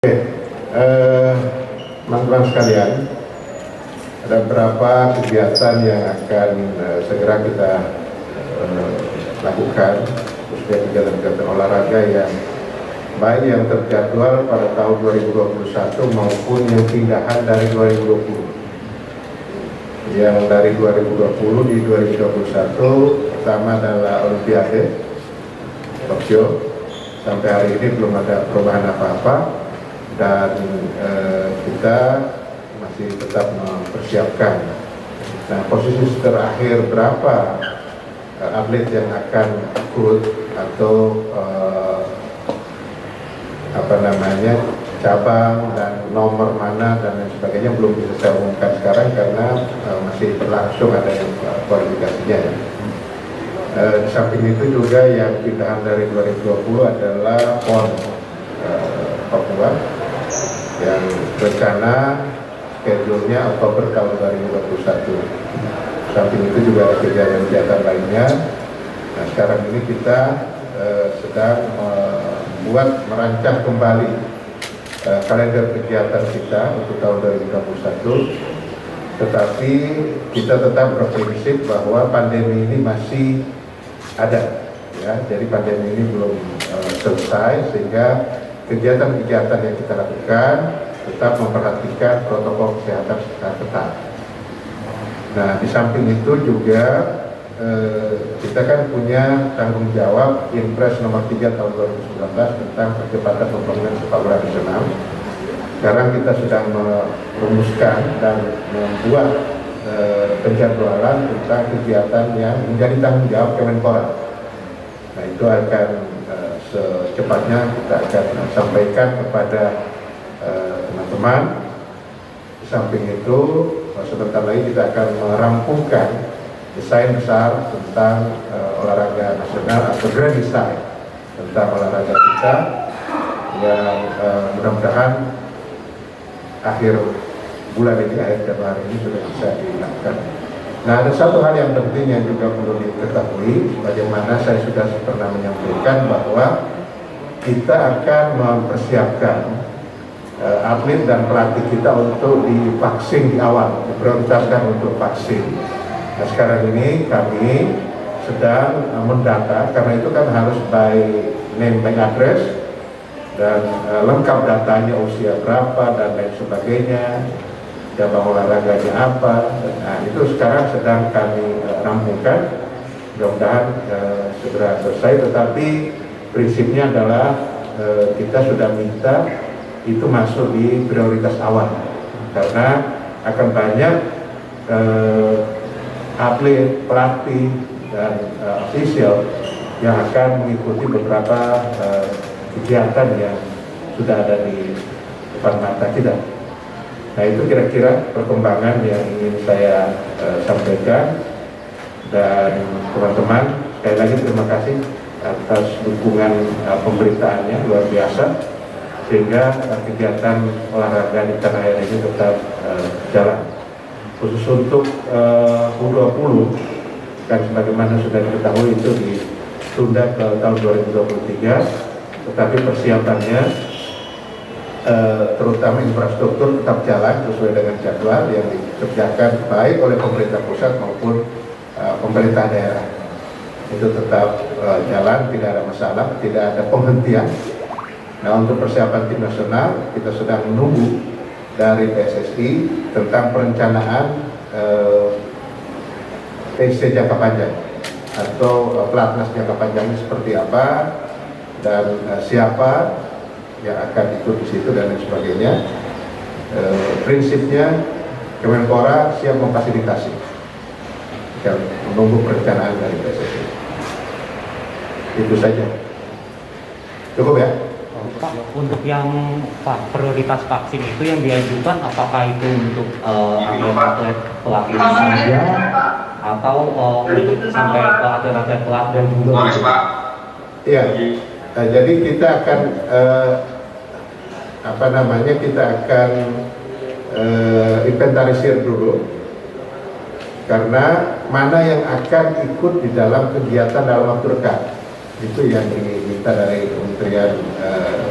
Oke, teman-teman sekalian, ada beberapa kegiatan yang akan segera kita lakukan, khususnya kegiatan-kegiatan olahraga yang baik yang terjadwal pada tahun 2021 maupun yang pindahan dari 2020. Yang dari 2020 di 2021 pertama adalah Olimpiade Tokyo. Sampai hari ini belum ada perubahan apa-apa. Dan kita masih tetap mempersiapkan. Nah, posisi terakhir berapa atlet yang akan ikut atau cabang dan nomor mana dan lain sebagainya belum bisa saya umumkan sekarang karena masih berlangsung ada yang kualifikasinya. Di samping itu juga yang pindahan dari 2020 adalah PON Papua yang rencana schedule-nya Oktober tahun 2021. Samping itu juga ada kegiatan-kegiatan lainnya. Nah, sekarang ini kita sedang merancang kembali kalender kegiatan kita untuk tahun 2021. Tetapi kita tetap berprinsip bahwa pandemi ini masih ada, ya. Jadi pandemi ini belum selesai, sehingga kegiatan-kegiatan yang kita lakukan tetap memperhatikan protokol kesehatan secara ketat. Nah, di samping itu juga kita kan punya tanggung jawab Impres nomor 3 tahun 2019 tentang percepatan pembangunan sepak bola nasional. Sekarang kita sedang merumuskan dan membuat penjadwalan tentang kegiatan yang menjadi tanggung jawab Kemenpora. Nah, itu akan secepatnya kita akan sampaikan kepada teman-teman. Di samping itu, sebentar lagi kita akan merampungkan desain besar tentang olahraga nasional atau grand design tentang olahraga kita yang mudah-mudahan akhir bulan ini, akhir Januari ini sudah bisa dilakukan. Nah, ada satu hal yang penting yang juga perlu diketahui, bagaimana saya sudah pernah menyampaikan bahwa kita akan mempersiapkan atlet dan pelatih kita untuk divaksin di awal, diprioritaskan untuk vaksin. Nah, sekarang ini kami sedang mendata, karena itu kan harus by name by address dan lengkap datanya, usia berapa dan lain sebagainya, cabang olahraganya apa. Nah, itu sekarang sedang kami rampungkan, mudah-mudahan segera selesai. Tetapi prinsipnya adalah kita sudah minta itu masuk di prioritas awal, karena akan banyak atlet, pelatih dan ofisial yang akan mengikuti beberapa kegiatan yang sudah ada di depan mata kita. Nah, itu kira-kira perkembangan yang ingin saya sampaikan. Dan teman-teman, sekali lagi terima kasih atas dukungan pemberitaannya, luar biasa, sehingga kegiatan olahraga di tanah air ini tetap jalan. Khusus untuk U20, dan sebagaimana sudah diketahui itu ditunda ke tahun 2023, tetapi persiapannya terutama infrastruktur tetap jalan sesuai dengan jadwal yang dikerjakan baik oleh pemerintah pusat maupun pemerintah daerah. Itu tetap jalan, tidak ada masalah, tidak ada penghentian. Nah, untuk persiapan tim nasional kita sedang menunggu dari PSSI tentang perencanaan TC jangka panjang atau pelatnas jangka panjangnya seperti apa dan siapa yang akan ikut di situ dan lain sebagainya. Prinsipnya Kemenpora siap memfasilitasi, dan menunggu perencanaan dari PSSI. Itu saja. Cukup ya? Pak, untuk yang prioritas vaksin itu yang diajukan, apakah itu untuk atlet pelatih saja atau sampai ke atlet pelatih dan juga? Iya. Nah, jadi kita akan kita akan inventarisir dulu, karena mana yang akan ikut di dalam kegiatan dalam waktu dekat, itu yang minta dari Kementerian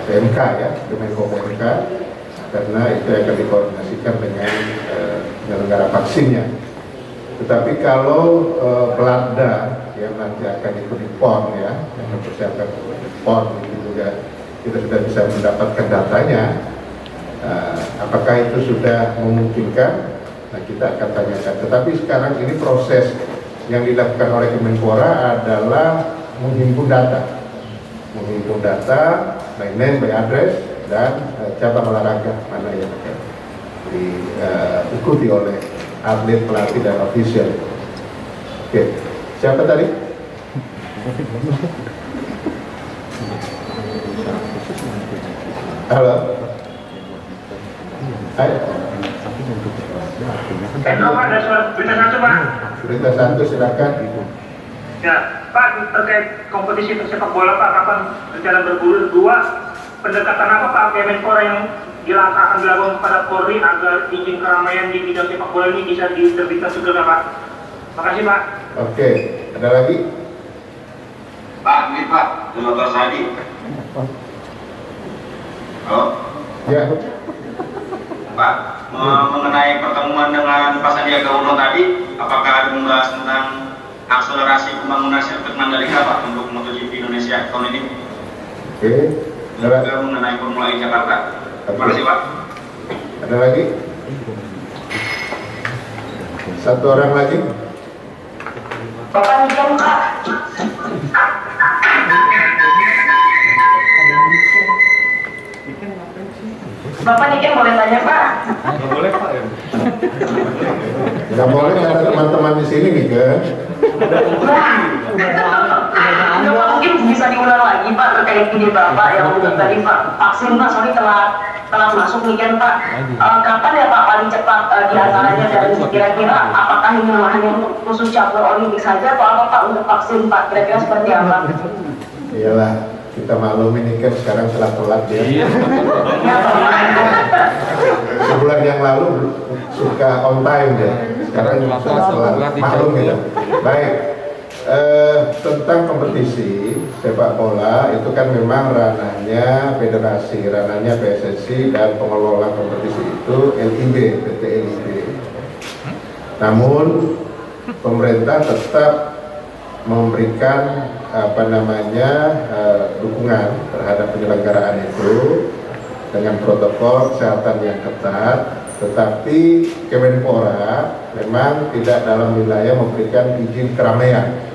PMK ya, Kemenko PMK, karena itu akan dikoordinasikan dengan penyelenggara vaksinnya. Tetapi kalau Belanda yang nanti akan ikut di PON ya, yang mempersiapkan PON itu juga kita sudah bisa mendapatkan datanya. Apakah itu sudah memungkinkan? Nah, kita akan tanyakan. Tetapi sekarang ini proses yang dilakukan oleh Kemenpora adalah menghimpun data, name by address, dan cabang olahraga mana yang akan diikuti oleh atlet, pelatih, dan official. Oke, siapa tadi? Halo. Hai. Pak, ada berita satu, Pak. Berita satu, silakan. Ya, Pak, terkait kompetisi sepak bola, Pak, kapan rencana bergulir? 2, pendekatan apa Pak Kemenpora yang akan dilakukan kepada Polri agar izin keramaian di bidang sepak bola ini bisa diterbitkan segera, Pak? Makasih, Pak. Oke, ada lagi? Pak, ini Pak, Dr. Sadi. Halo? Ya. Pak, mengenai pertemuan dengan Pak Sandiaga Uno tadi, apakah ada membahas tentang akselerasi pembangunan sirkuit Mandalika Pak untuk MotoGP Indonesia tahun ini? Oke. Dan juga mengenai Formula E Jakarta. Terima kasih Pak. Ada lagi? Satu orang lagi? Bapak Niken, Pak. Bapak Niken boleh tanya, Pak? Nggak boleh ada teman-teman di sini nih kan? Bapak mungkin bisa diulang lagi Pak terkait ide Bapak yang untuk tadi Pak vaksin Pak, sorry telah masuk nih kan Pak. Kapan ya Pak paling cepat diantaranya, dan kira-kira apakah ini hanya untuk khusus cabur olimpik saja atau apa Pak untuk vaksin Pak, kira-kira seperti apa? Iyalah, kita maklum ini kan sekarang telat ya. Ya Bapak. Sebulan yang lalu suka on time ya. Sekarang sudah telat. Maklum gitu. Baik. Tentang kompetisi sepak bola itu kan memang ranahnya federasi, ranahnya PSSI, dan pengelola kompetisi itu LIB, PT LIB. Namun pemerintah tetap memberikan dukungan terhadap penyelenggaraan itu dengan protokol kesehatan yang ketat, tetapi Kemenpora memang tidak dalam wilayah memberikan izin keramaian.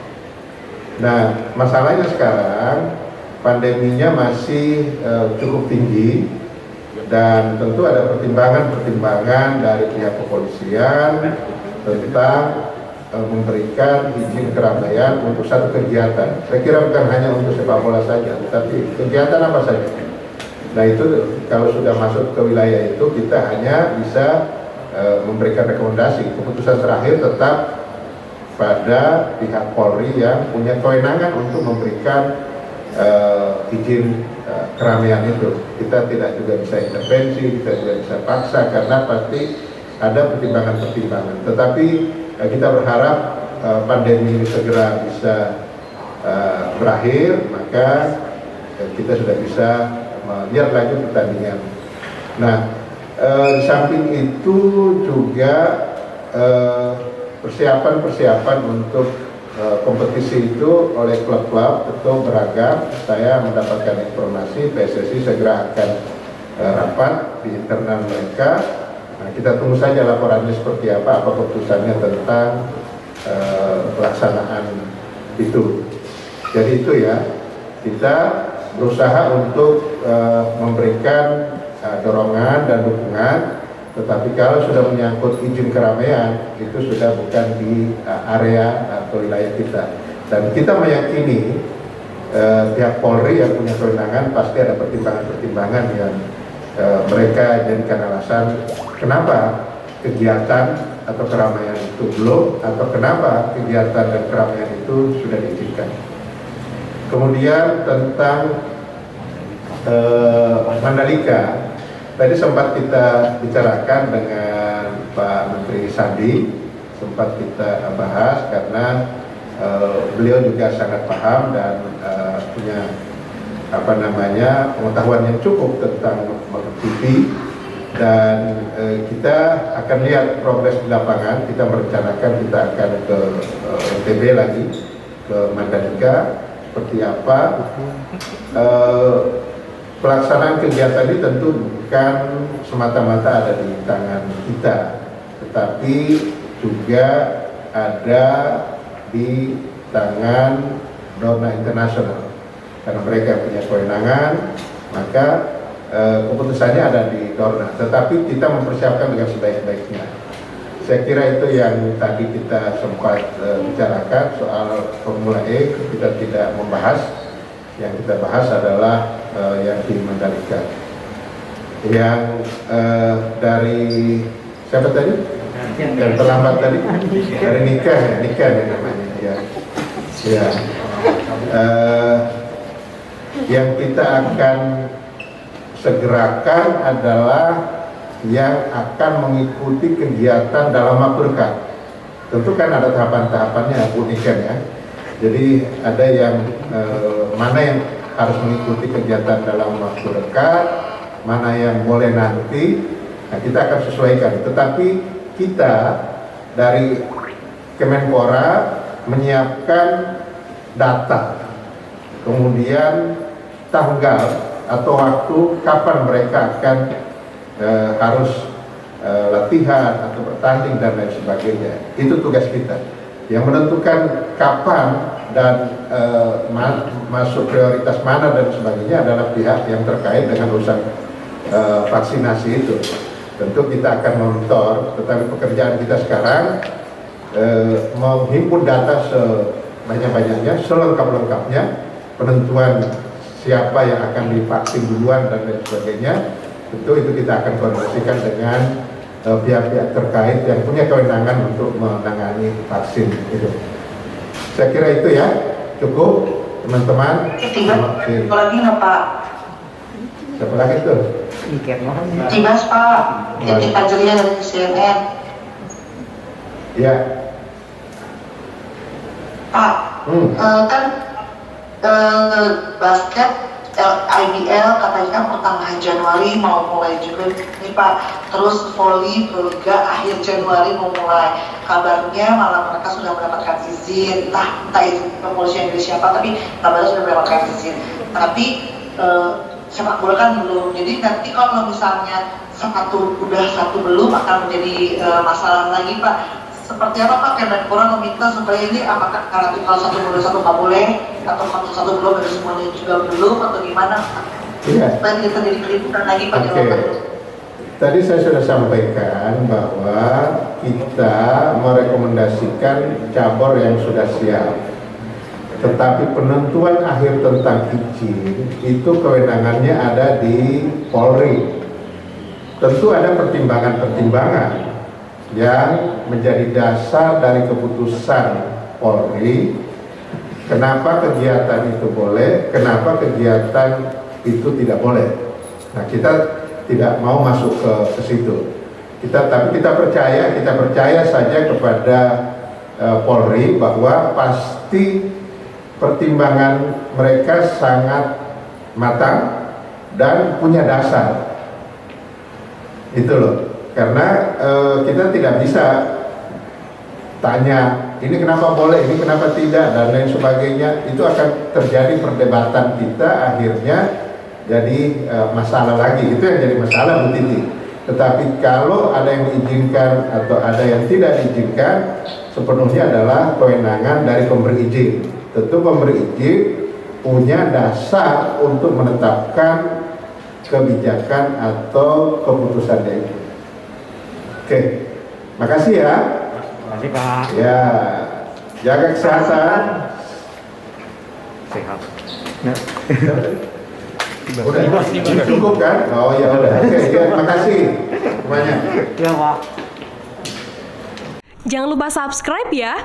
Nah, masalahnya sekarang pandeminya masih cukup tinggi, dan tentu ada pertimbangan dari pihak kepolisian tentang memberikan izin keramaian untuk satu kegiatan. Saya kira bukan hanya untuk sepak bola saja, tetapi kegiatan apa saja. Nah, itu kalau sudah masuk ke wilayah itu kita hanya bisa memberikan rekomendasi. Keputusan terakhir tetap pada pihak Polri yang punya kewenangan untuk memberikan izin keramaian itu. Kita tidak juga bisa intervensi, kita juga bisa paksa karena pasti ada pertimbangan-pertimbangan. Tetapi kita berharap pandemi ini segera bisa berakhir, maka kita sudah bisa melihat lagi pertandingan. Nah, di samping itu juga persiapan untuk kompetisi itu oleh klub-klub tentu beragam. Saya mendapatkan informasi PSSI segera akan rapat di internal mereka. Nah, kita tunggu saja laporannya seperti apa keputusannya tentang pelaksanaan itu. Jadi itu ya, kita berusaha untuk memberikan dorongan dan dukungan. Tetapi kalau sudah menyangkut izin keramaian, itu sudah bukan di area atau wilayah kita. Dan kita meyakini pihak Polri yang punya kewenangan pasti ada pertimbangan-pertimbangan yang mereka jadikan alasan kenapa kegiatan atau keramaian itu belum, atau kenapa kegiatan dan keramaian itu sudah diizinkan. Kemudian tentang Mandalika, tadi sempat kita bicarakan dengan Pak Menteri Sandi, sempat kita bahas karena beliau juga sangat paham dan punya pengetahuan yang cukup tentang TV, dan kita akan lihat progres di lapangan. Kita merencanakan kita akan ke NTB lagi, ke Mandalika, seperti apa. Pelaksanaan kegiatan ini tentu bukan semata-mata ada di tangan kita, tetapi juga ada di tangan Dorna Internasional, karena mereka punya kewenangan, maka keputusannya ada di Dorna. Tetapi kita mempersiapkan dengan sebaik-baiknya. Saya kira itu yang tadi kita sempat bicarakan soal Formula E. Kita tidak membahas. Yang kita bahas adalah yang di Mandalika. Yang dari siapa tadi? Yang terlambat tadi? Dari nikah ya namanya. Ya. Yang kita akan segerakan adalah yang akan mengikuti kegiatan dalam waktu dekat. Tentu kan ada tahapan-tahapannya unikan ya. Jadi ada yang mana yang harus mengikuti kegiatan dalam waktu dekat, mana yang boleh nanti. Nah, kita akan sesuaikan. Tetapi kita dari Kemenpora menyiapkan data, kemudian tanggal atau waktu kapan mereka akan harus latihan atau bertanding dan lain sebagainya. Itu tugas kita. Yang menentukan kapan dan masuk prioritas mana dan sebagainya adalah pihak yang terkait dengan urusan vaksinasi itu. Tentu kita akan monitor, tetapi pekerjaan kita sekarang menghimpun data sebanyak-banyaknya, selengkap-lengkapnya, penentuan siapa yang akan divaksin duluan dan lain sebagainya. Tentu itu kita akan koordinasikan dengan pihak-pihak terkait yang punya kewenangan untuk menangani vaksin itu. Saya kira itu ya, cukup teman-teman. Tiba lagi nggak Pak? Siapa lagi tuh? Tibas Pak, Titik Ajulia dari CNN. Ya. Pak, kan basket IBL katanya pertengahan Januari mau mulai juga nih Pak. Terus volley Proliga akhir Januari mau mulai. Kabarnya malah mereka sudah mendapatkan izin, entah izin kepolisian dari siapa, tapi kabarnya sudah mendapatkan izin. Tapi sepak bola kan belum. Jadi nanti kalau misalnya satu udah satu belum akan menjadi masalah lagi Pak. Seperti apa Pak Kemenpora meminta supaya ini apakah nanti kalau satu boleh satu nggak boleh, atau kalau satu belum dan semuanya juga belum, atau gimana Pak? Iya. Supaya kita jadi keributan lagi Pak. Oke. Tadi saya sudah sampaikan bahwa kita merekomendasikan cabur yang sudah siap. Tetapi penentuan akhir tentang izin itu kewenangannya ada di Polri. Tentu ada pertimbangan-pertimbangan yang menjadi dasar dari keputusan Polri. Kenapa kegiatan itu boleh, kenapa kegiatan itu tidak boleh. Nah, kita tidak mau masuk ke situ. Tapi kita percaya saja kepada Polri bahwa pasti pertimbangan mereka sangat matang dan punya dasar. Itu loh. Karena kita tidak bisa tanya ini kenapa boleh, ini kenapa tidak, dan lain sebagainya. Itu akan terjadi perdebatan kita, akhirnya jadi masalah lagi. Itu yang jadi masalah Bu Titi. Tetapi kalau ada yang diizinkan atau ada yang tidak diizinkan, sepenuhnya adalah kewenangan dari pemberi izin. Tentu pemberi izin punya dasar untuk menetapkan kebijakan atau keputusannya itu. Oke, makasih ya. Makasih Pak. Ya, jaga kesehatan. Sehat. Udah cukup kan? Oh ya udah. Oke, ya, makasih semuanya. Ya Pak. Jangan lupa subscribe ya.